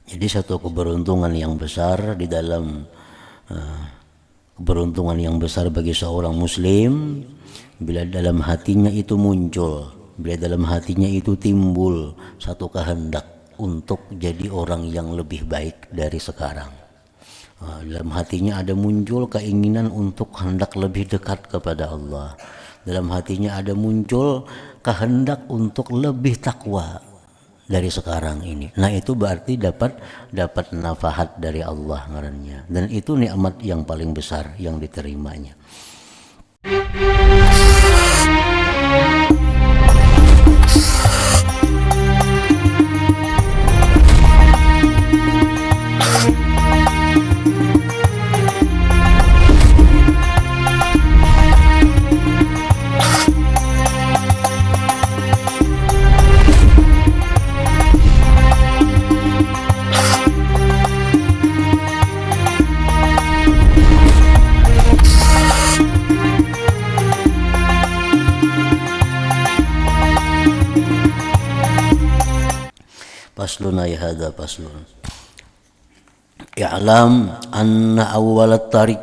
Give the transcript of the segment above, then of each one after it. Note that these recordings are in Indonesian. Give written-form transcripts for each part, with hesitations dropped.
Jadi satu keberuntungan yang besar di dalam keberuntungan yang besar bagi seorang muslim bila dalam hatinya itu muncul, bila dalam hatinya itu timbul satu kehendak untuk jadi orang yang lebih baik dari sekarang. Dalam hatinya ada muncul keinginan untuk hendak lebih dekat kepada Allah. Dalam hatinya ada muncul kehendak untuk lebih takwa dari sekarang ini. Nah, itu berarti dapat nafahat dari Allah ngarannya. Dan itu nikmat yang paling besar yang diterimanya. Faslun ay hadza faslun. I'lam anna awwal at-tariq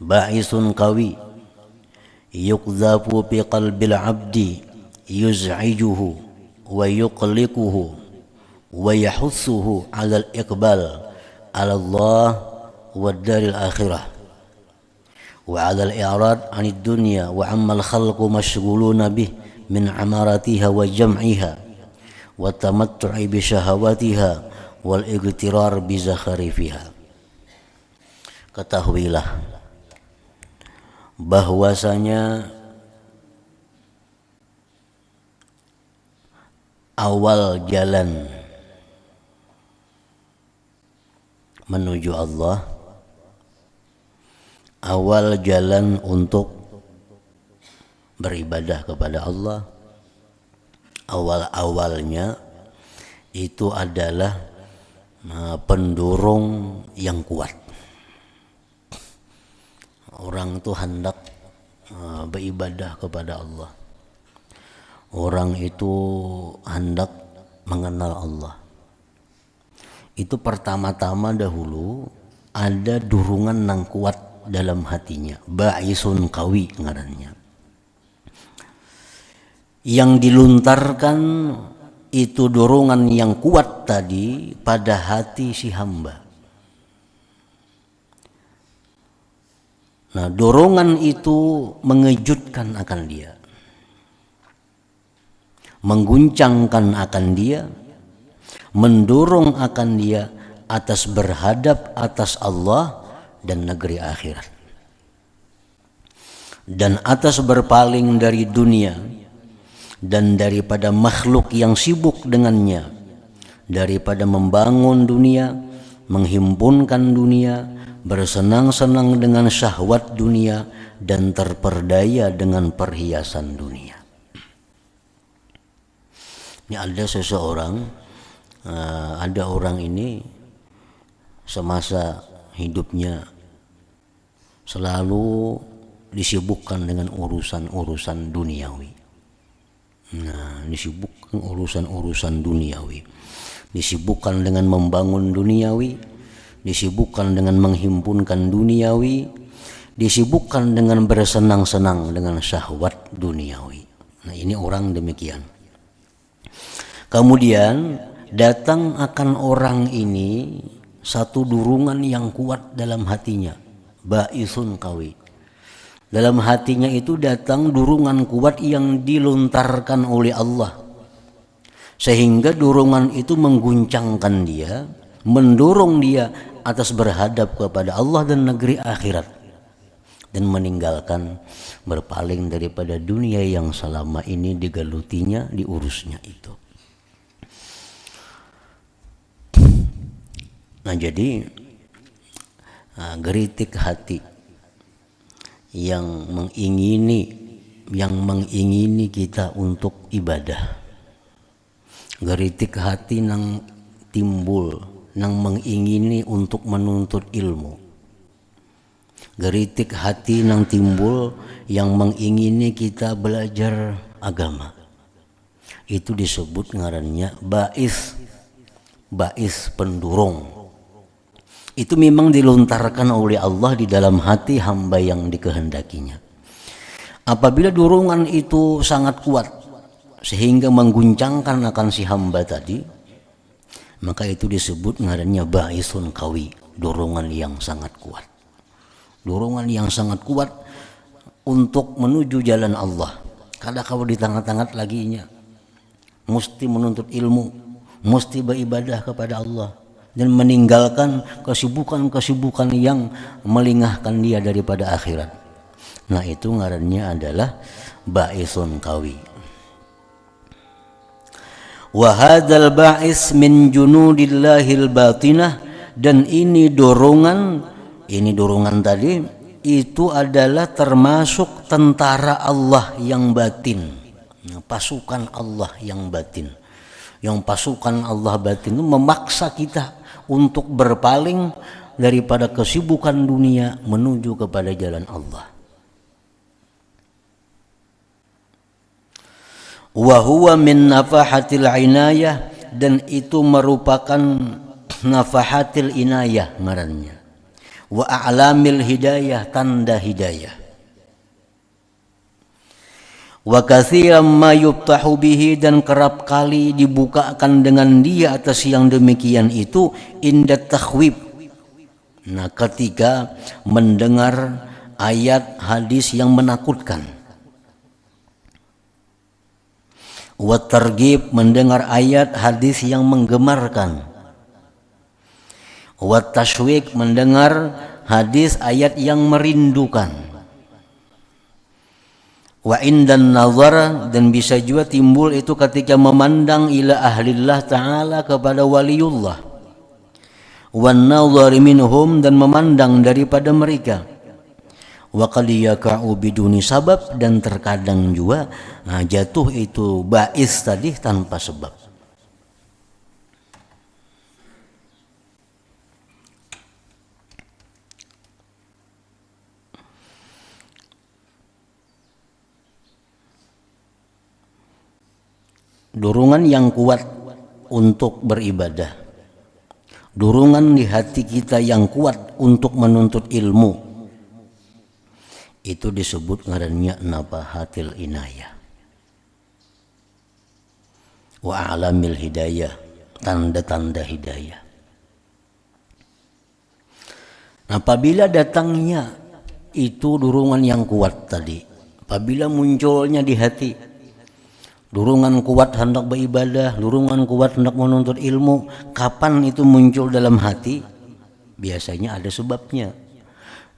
ba'isun qawi yuqdhafu fi qalbil 'abdi yuz'ijuhu wa yuqliquhu wa yahussuhu 'ala al-iqbal 'ala Allah wa ad-daril akhirah wa 'ala al-i'rad 'anid dunya wa 'amma al-khalqu mashghuluna bih min 'amaratiha wa jam'iha wa tamattu'i bi syahawatiha wal igtirar bi zakharifiha. Ketahuilah bahwasanya awal jalan menuju Allah, awal jalan untuk beribadah kepada Allah, awal-awalnya itu adalah pendorong yang kuat. Orang itu hendak beribadah kepada Allah. Orang itu hendak mengenal Allah. Itu pertama-tama dahulu ada dorongan yang kuat dalam hatinya. Ba'isun qawi ngarannya. Yang diluntarkan itu dorongan yang kuat tadi pada hati si hamba. Nah, dorongan itu mengejutkan akan dia, mengguncangkan akan dia, mendorong akan dia atas berhadap atas Allah dan negeri akhirat, dan atas berpaling dari dunia dan daripada makhluk yang sibuk dengannya, daripada membangun dunia, menghimpunkan dunia, bersenang-senang dengan syahwat dunia, dan terperdaya dengan perhiasan dunia. Ini ada seseorang, ada orang ini semasa hidupnya selalu disibukkan dengan urusan-urusan duniawi. Nah, disibukkan urusan-urusan duniawi, disibukkan dengan membangun duniawi, disibukkan dengan menghimpunkan duniawi, disibukkan dengan bersenang-senang dengan syahwat duniawi. Nah, ini orang demikian. Kemudian datang akan orang ini satu dorongan yang kuat dalam hatinya, ba'isun qawi. Dalam hatinya itu datang dorongan kuat yang dilontarkan oleh Allah, sehingga dorongan itu mengguncangkan dia, mendorong dia atas berhadap kepada Allah dan negeri akhirat, dan meninggalkan, berpaling daripada dunia yang selama ini digelutinya, diurusnya itu. Nah, jadi geritik hati yang mengingini kita untuk ibadah, geritik hati nang timbul nang mengingini untuk menuntut ilmu, geritik hati nang timbul yang mengingini kita belajar agama, itu disebut ngarannya ba'is, ba'is, pendorong. Itu memang dilontarkan oleh Allah di dalam hati hamba yang dikehendakinya. Apabila dorongan itu sangat kuat sehingga mengguncangkan akan si hamba tadi, maka itu disebut ngarannya ba'isun qawi, dorongan yang sangat kuat. Dorongan yang sangat kuat untuk menuju jalan Allah. Kada kau di tangan-tangan laginya, mesti menuntut ilmu, mesti beribadah kepada Allah dan meninggalkan kesibukan-kesibukan yang melingahkan dia daripada akhirat. Nah, itu ngarannya adalah ba'isun qawi. Wa hadzal ba'is min junudillahil batinah, dan ini dorongan tadi itu adalah termasuk tentara Allah yang batin, pasukan Allah yang batin. Yang pasukan Allah batin itu memaksa kita untuk berpaling daripada kesibukan dunia menuju kepada jalan Allah. Wa huwa min nafahatil inayah, dan itu merupakan nafahatil inayah ngarannya. Wa a'lamil hidayah, tanda hidayah. Wa katsiran ma yuftahu bihi, dan kerap kali dibukakan dengan dia atas yang demikian itu inda takhwib. Nah, ketika mendengar ayat hadis yang menakutkan. Wa targhib, mendengar ayat hadis yang menggemarkan. Wa tashwiq, mendengar hadis ayat yang merindukan. Wa indan nazar, dan bisa juga timbul itu ketika memandang ila ahlillah ta'ala, kepada waliullah. Wan nazari minhum, dan memandang daripada mereka. Wa qad yaka'u biduni sabab, dan terkadang juga jatuh itu ba'is tadi tanpa sebab. Dorongan yang kuat untuk beribadah, dorongan di hati kita yang kuat untuk menuntut ilmu, itu disebut ngarannya nafahatil inayah. Wa a'lamil hidayah, tanda-tanda hidayah. Apabila datangnya itu dorongan yang kuat tadi, apabila munculnya di hati dorongan kuat hendak beribadah, dorongan kuat hendak menuntut ilmu, kapan itu muncul dalam hati? Biasanya ada sebabnya.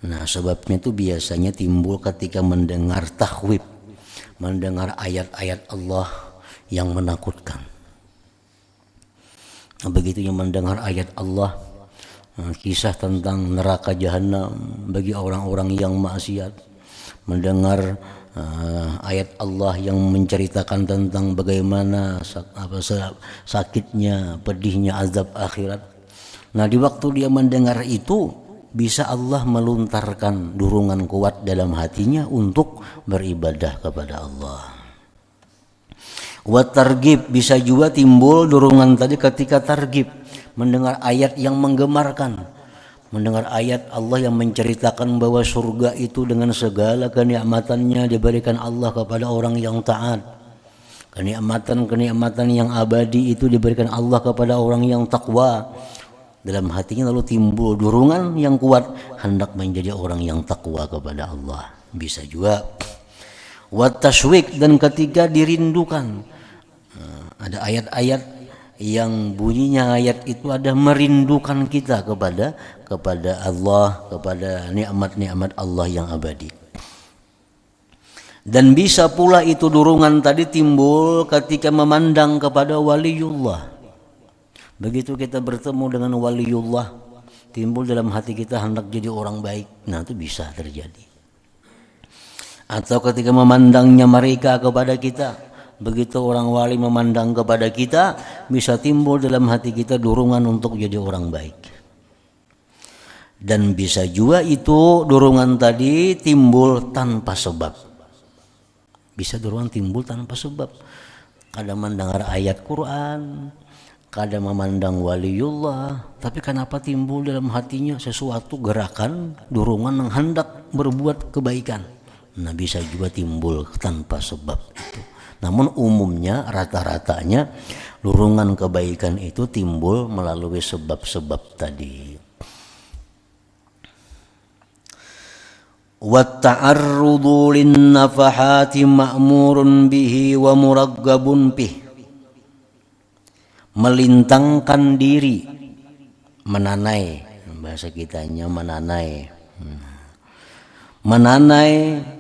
Nah, sebabnya itu biasanya timbul ketika mendengar takhwib, mendengar ayat-ayat Allah yang menakutkan. Nah, begitu yang mendengar ayat Allah, kisah tentang neraka jahanam bagi orang-orang yang maksiat, mendengar ayat Allah yang menceritakan tentang bagaimana sakitnya, pedihnya azab akhirat. Nah, di waktu dia mendengar itu, bisa Allah melontarkan dorongan kuat dalam hatinya untuk beribadah kepada Allah. Wa targhib, bisa juga timbul dorongan tadi ketika targhib, mendengar ayat yang menggemarkan. Mendengar ayat Allah yang menceritakan bahwa surga itu dengan segala kenikmatannya diberikan Allah kepada orang yang taat. Kenikmatan-kenikmatan yang abadi itu diberikan Allah kepada orang yang takwa. Dalam hatinya lalu timbul dorongan yang kuat hendak menjadi orang yang takwa kepada Allah. Bisa juga wa tashwiq, dan ketika dirindukan. Ada ayat-ayat yang bunyinya ayat itu ada merindukan kita kepada Allah, kepada nikmat-nikmat Allah yang abadi. Dan bisa pula itu dorongan tadi timbul ketika memandang kepada waliullah. Begitu kita bertemu dengan waliullah, timbul dalam hati kita hendak jadi orang baik. Nah, itu bisa terjadi. Atau ketika memandangnya mereka kepada kita, begitu orang wali memandang kepada kita, bisa timbul dalam hati kita dorongan untuk jadi orang baik. Dan bisa juga itu dorongan tadi timbul tanpa sebab. Bisa dorongan timbul tanpa sebab. Kadang mendengar ayat Quran, kada memandang waliullah, tapi kenapa timbul dalam hatinya sesuatu gerakan, dorongan yang hendak berbuat kebaikan. Nah, bisa juga timbul tanpa sebab itu. Namun umumnya rata-ratanya dorongan kebaikan itu timbul melalui sebab-sebab tadi. Wa ta'arrudu lin nafahati ma'murun bihi wa muraggabun bih. Melintangkan diri, menanai, bahasa kitanya menanai,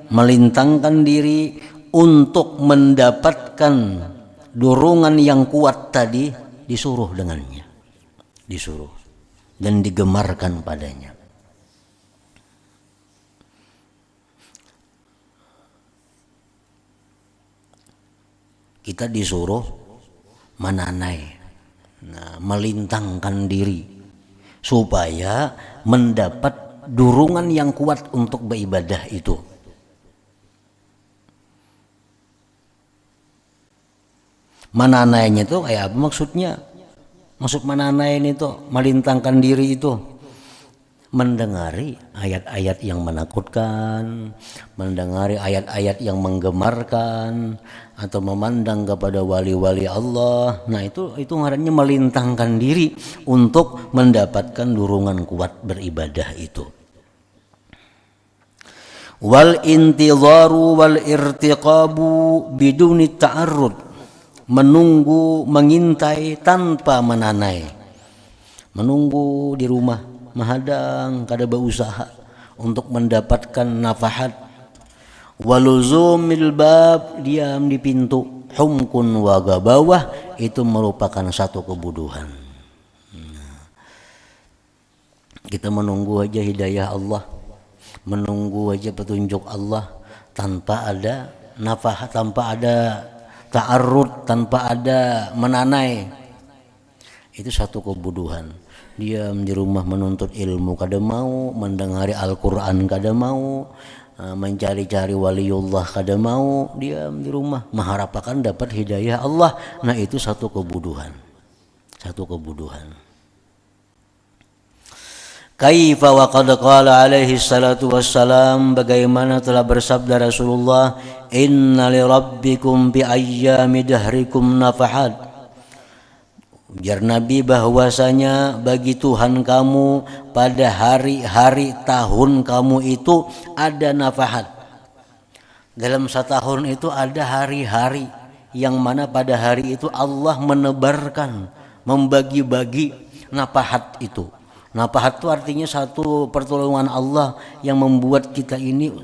melintangkan diri untuk mendapatkan dorongan yang kuat tadi, disuruh dengannya, disuruh dan digemarkan padanya. Kita disuruh menanai, melintangkan diri supaya mendapat dorongan yang kuat untuk beribadah itu. Menanainya itu kayak apa maksudnya? Maksud menanai itu melintangkan diri itu mendengari ayat-ayat yang menakutkan, mendengari ayat-ayat yang menggemarkan, atau memandang kepada wali-wali Allah. Nah, itu ngarannya melintangkan diri untuk mendapatkan dorongan kuat beribadah itu. Wal intidharu wal irtiqabu biduni ta'arrud, menunggu, mengintai tanpa menanai. Menunggu di rumah, mahadang kada berusaha untuk mendapatkan nafahat. Waluzumil bab, diam di pintu, humkun wa gabawah, itu merupakan satu kebodohan. Kita menunggu aja hidayah Allah, menunggu aja petunjuk Allah tanpa ada nafahat, tanpa ada ta'arrud, tanpa ada menanai, itu satu kebodohan. Diam di rumah menuntut ilmu kada mau, mendengari Al-Quran kada mau, mencari-cari waliullah kada mau, diam di rumah mengharapkan dapat hidayah Allah. Nah, itu satu kebodohan, satu kebodohan. Kaifa wa qad qala alaihi salatu wassalam, bagaimana telah bersabda Rasulullah, inna li rabbikum bi ayyami dahrikum nafahat. Ujar Nabi bahwasanya bagi Tuhan kamu pada hari-hari tahun kamu itu ada nafahat. Dalam setahun itu ada hari-hari yang mana pada hari itu Allah menebarkan, membagi-bagi nafahat itu. Nafahat itu artinya satu pertolongan Allah yang membuat kita ini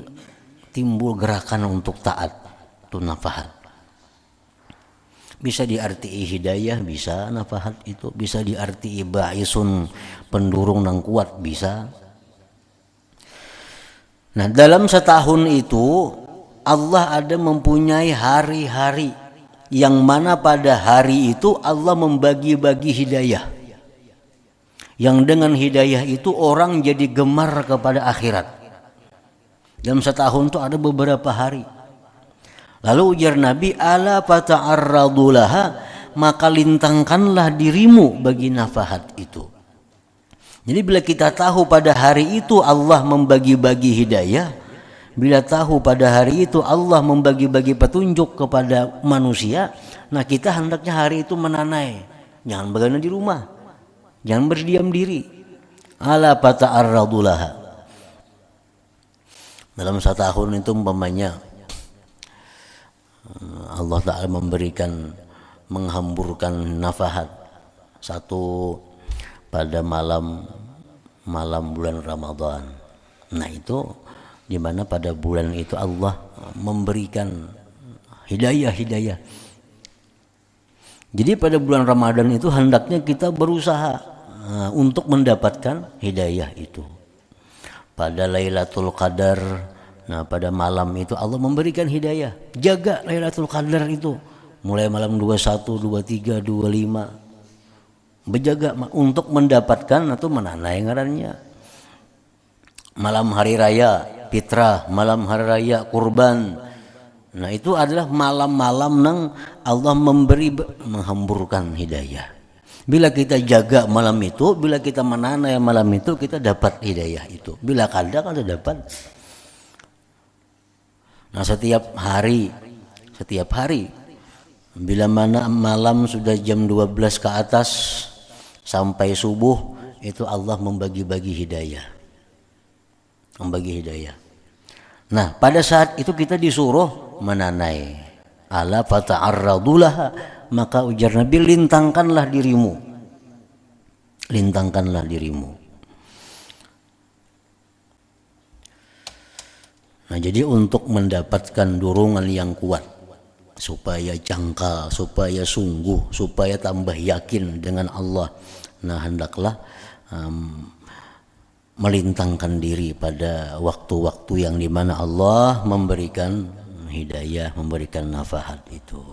timbul gerakan untuk taat. Itu nafahat. Bisa diartii hidayah, bisa nafahat itu. Bisa diartii ba'isun, pendurung yang kuat, bisa. Nah, dalam setahun itu Allah ada mempunyai hari-hari yang mana pada hari itu Allah membagi-bagi hidayah, yang dengan hidayah itu orang jadi gemar kepada akhirat. Dalam setahun itu ada beberapa hari. Lalu ujar Nabi, ala fata'arradu laha, maka lintangkanlah dirimu bagi nafahat itu. Jadi bila kita tahu pada hari itu Allah membagi-bagi hidayah, bila tahu pada hari itu Allah membagi-bagi petunjuk kepada manusia, nah kita hendaknya hari itu menanai. Jangan begadang di rumah, jangan berdiam diri. Ala fata'arradu laha. Dalam setahun itu umpamanya Allah Ta'ala memberikan, menghamburkan nafahat satu pada malam bulan Ramadan. Nah, itu dimana pada bulan itu Allah memberikan hidayah. Jadi pada bulan Ramadan itu hendaknya kita berusaha untuk mendapatkan hidayah itu. Pada Lailatul Qadar, nah pada malam itu Allah memberikan hidayah. Jaga Lailatul Qadar itu. Mulai malam 21, 23, 25. Berjaga untuk mendapatkan atau menanai ngarannya. Malam hari raya fitrah, malam hari raya kurban. Nah, itu adalah malam-malam yang Allah menghamburkan hidayah. Bila kita jaga malam itu, bila kita menanai malam itu, kita dapat hidayah itu. Bila kada kan dapat. Nah setiap hari, bila mana malam sudah jam 12 ke atas sampai subuh, itu Allah membagi-bagi hidayah. Nah pada saat itu kita disuruh menanai. Ala fata'arradulaha, maka ujar Nabi, lintangkanlah dirimu. Nah jadi untuk mendapatkan dorongan yang kuat, supaya jangkal, supaya sungguh, supaya tambah yakin dengan Allah, nah hendaklah melintangkan diri pada waktu-waktu yang dimana Allah memberikan hidayah, memberikan nafahat itu.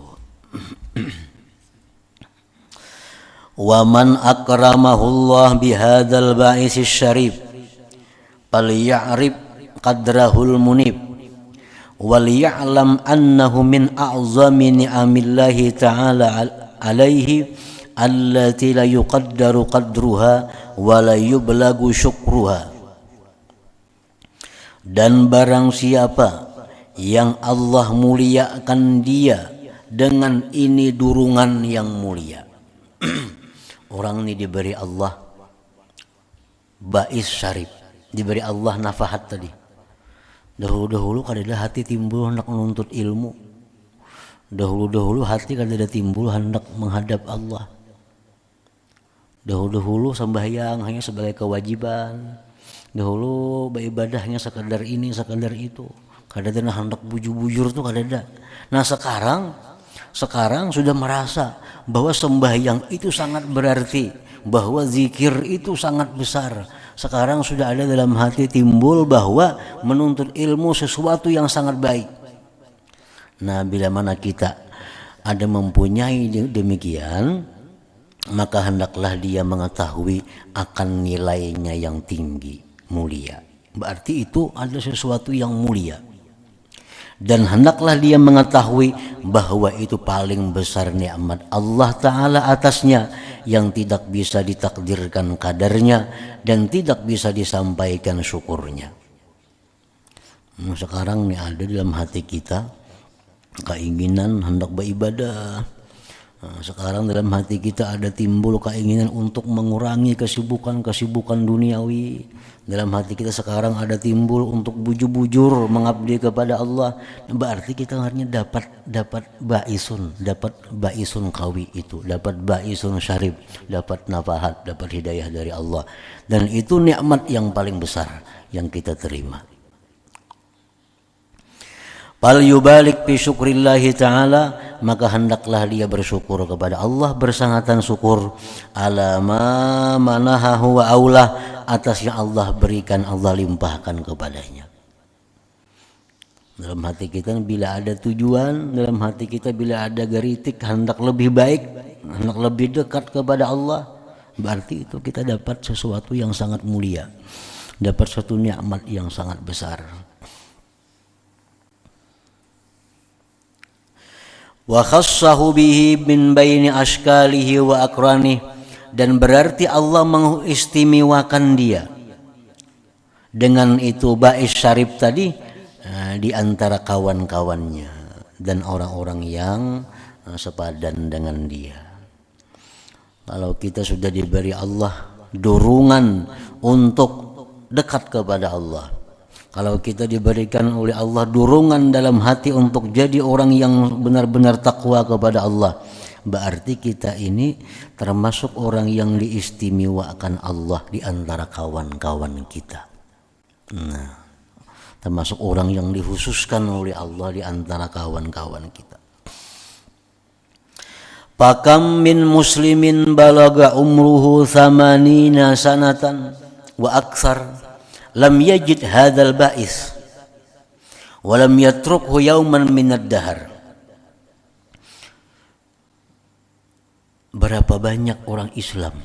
Wa man akramahullah bihadzal ba'isis syarif falya'rif qadrahul munib wal ya'lam annahu min a'zami ni'amillahi ta'ala alaihi allati la yuqaddaru qadruha wa la yublagu syukruha. Dan barang siapa yang Allah muliakan dia dengan ini durungan yang mulia. Orang ini diberi Allah bais syarif, diberi Allah nafahat tadi. Dahulu-dahulu kadang hati timbul hendak menuntut ilmu. Dahulu-dahulu hati kadang timbul hendak menghadap Allah. Dahulu-dahulu sembahyang hanya sebagai kewajiban. Dahulu beribadahnya sekadar ini, sekadar itu. Kadang hendak bujur-bujur tuh kadang. Nah sekarang sudah merasa bahwa sembahyang itu sangat berarti, bahwa zikir itu sangat besar. Sekarang sudah ada dalam hati timbul bahwa menuntut ilmu sesuatu yang sangat baik. Nah bila mana kita ada mempunyai demikian, maka hendaklah dia mengetahui akan nilainya yang tinggi, mulia. Berarti itu ada sesuatu yang mulia. Dan hendaklah dia mengetahui bahwa itu paling besar nikmat Allah Ta'ala atasnya, yang tidak bisa ditakdirkan kadarnya dan tidak bisa disampaikan syukurnya. Sekarang ini ada dalam hati kita keinginan hendak beribadah. Sekarang dalam hati kita ada timbul keinginan untuk mengurangi kesibukan duniawi. Dalam hati kita sekarang ada timbul untuk bujur-bujur mengabdi kepada Allah. Berarti kita hanya dapat baisun kawi itu, dapat baisun syarif, dapat nafahat, dapat hidayah dari Allah. Dan itu nikmat yang paling besar yang kita terima. Fal yubalik fi syukrillahi ta'ala, maka hendaklah dia bersyukur kepada Allah bersangatan syukur ala ma manahahu wa aulah, atas yang Allah berikan, Allah limpahkan kepadanya. Dalam hati kita bila ada tujuan, dalam hati kita bila ada geritik hendak lebih baik, hendak lebih dekat kepada Allah, berarti itu kita dapat sesuatu yang sangat mulia, dapat suatu nikmat yang sangat besar. Wa khassahu bihi min baini ashkalihi wa akranihi, dan berarti Allah mengistimewakan dia dengan itu bais syarif tadi di antara kawan-kawannya dan orang-orang yang sepadan dengan dia. Kalau kita sudah diberi Allah dorongan untuk dekat kepada Allah, kalau kita diberikan oleh Allah dorongan dalam hati untuk jadi orang yang benar-benar takwa kepada Allah, berarti kita ini termasuk orang yang diistimewakan Allah di antara kawan-kawan kita. Nah, termasuk orang yang dikhususkan oleh Allah di antara kawan-kawan kita. Pakam min muslimin balaga umruhu 80 sanatan wa aktsar lam yajid hadzal ba'is wa lam yatrukhu yawman minad dahr. Berapa banyak orang Islam,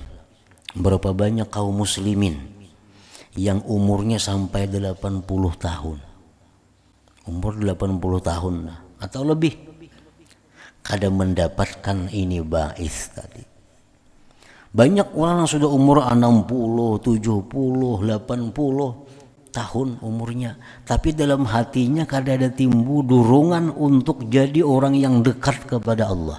berapa banyak kaum muslimin yang umurnya sampai 80 tahun. Umur 80 tahun atau lebih kada mendapatkan ini ba'is tadi. Banyak orang yang sudah umur 60, 70, 80 tahun umurnya, tapi dalam hatinya kadang ada timbul dorongan untuk jadi orang yang dekat kepada Allah.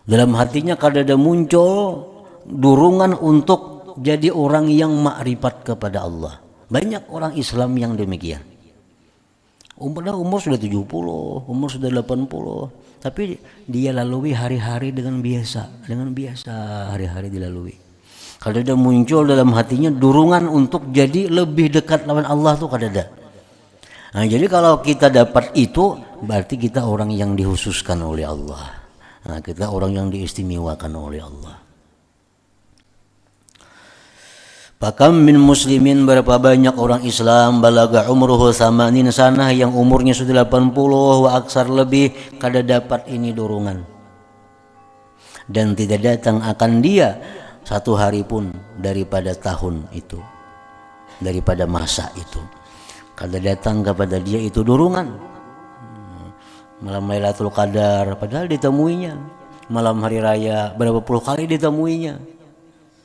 Dalam hatinya kadang ada muncul dorongan untuk jadi orang yang makrifat kepada Allah. Banyak orang Islam yang demikian. Umur sudah 70, umur sudah 80, tapi dia lalui hari-hari dengan biasa hari-hari dilalui. Kalau ada muncul dalam hatinya dorongan untuk jadi lebih dekat lawan Allah tuh kadada. Nah, jadi kalau kita dapat itu berarti kita orang yang dikhususkan oleh Allah. Nah, kita orang yang diistimewakan oleh Allah. Pakam min muslimin, berapa banyak orang Islam balaga umruhu samanin sanah yang umurnya sudah 80 wa aksar lebih kada dapat ini dorongan. Dan tidak datang akan dia satu hari pun daripada tahun itu, daripada masa itu, kada datang kepada dia itu dorongan. Malam Lailatul Qadar padahal ditemuinya, malam hari raya berapa puluh kali ditemuinya,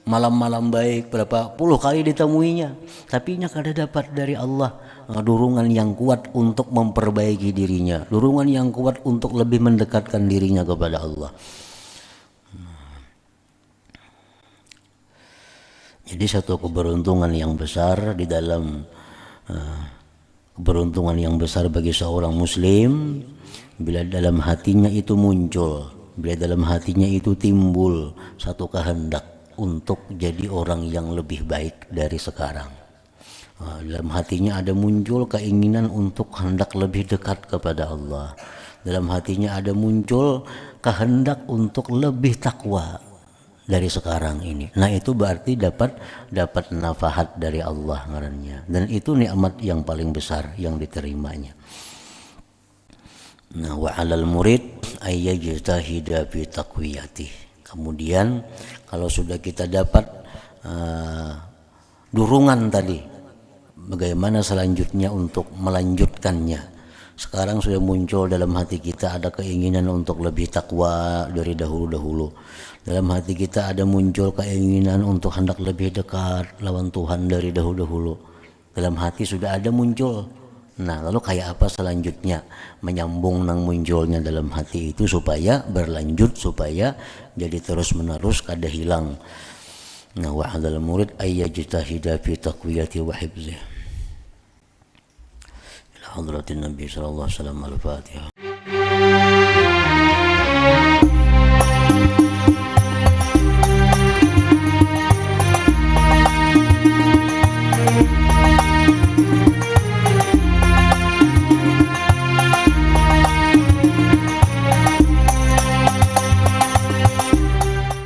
malam-malam baik berapa puluh kali ditemuinya, tapi nya kada dapat dari Allah dorongan yang kuat untuk memperbaiki dirinya, dorongan yang kuat untuk lebih mendekatkan dirinya kepada Allah. Jadi satu keberuntungan yang besar di dalam keberuntungan yang besar bagi seorang muslim bila dalam hatinya itu muncul, bila dalam hatinya itu timbul satu kehendak untuk jadi orang yang lebih baik dari sekarang. Dalam hatinya ada muncul keinginan untuk hendak lebih dekat kepada Allah. Dalam hatinya ada muncul kehendak untuk lebih takwa dari sekarang ini. Nah, itu berarti dapat nafahat dari Allah ngarannya. Dan itu nikmat yang paling besar yang diterimanya. Nah, wa 'alal murid ayyajtahida fi taqwiyati. Kemudian kalau sudah kita dapat dorongan tadi, bagaimana selanjutnya untuk melanjutkannya. Sekarang sudah muncul dalam hati kita ada keinginan untuk lebih takwa dari dahulu-dahulu. Dalam hati kita ada muncul keinginan untuk hendak lebih dekat lawan Tuhan dari dahulu-dahulu. Dalam hati sudah ada muncul. Nah, lalu kayak apa selanjutnya? Menyambung nang munculnya dalam hati itu supaya berlanjut, supaya jadi terus-menerus kada hilang. Nah, wa 'alal murid ayyajtahida fi taqwiyati wa hifzih. Hadratin Nabi sallallahu alaihi wasallam. Al-Fatihah.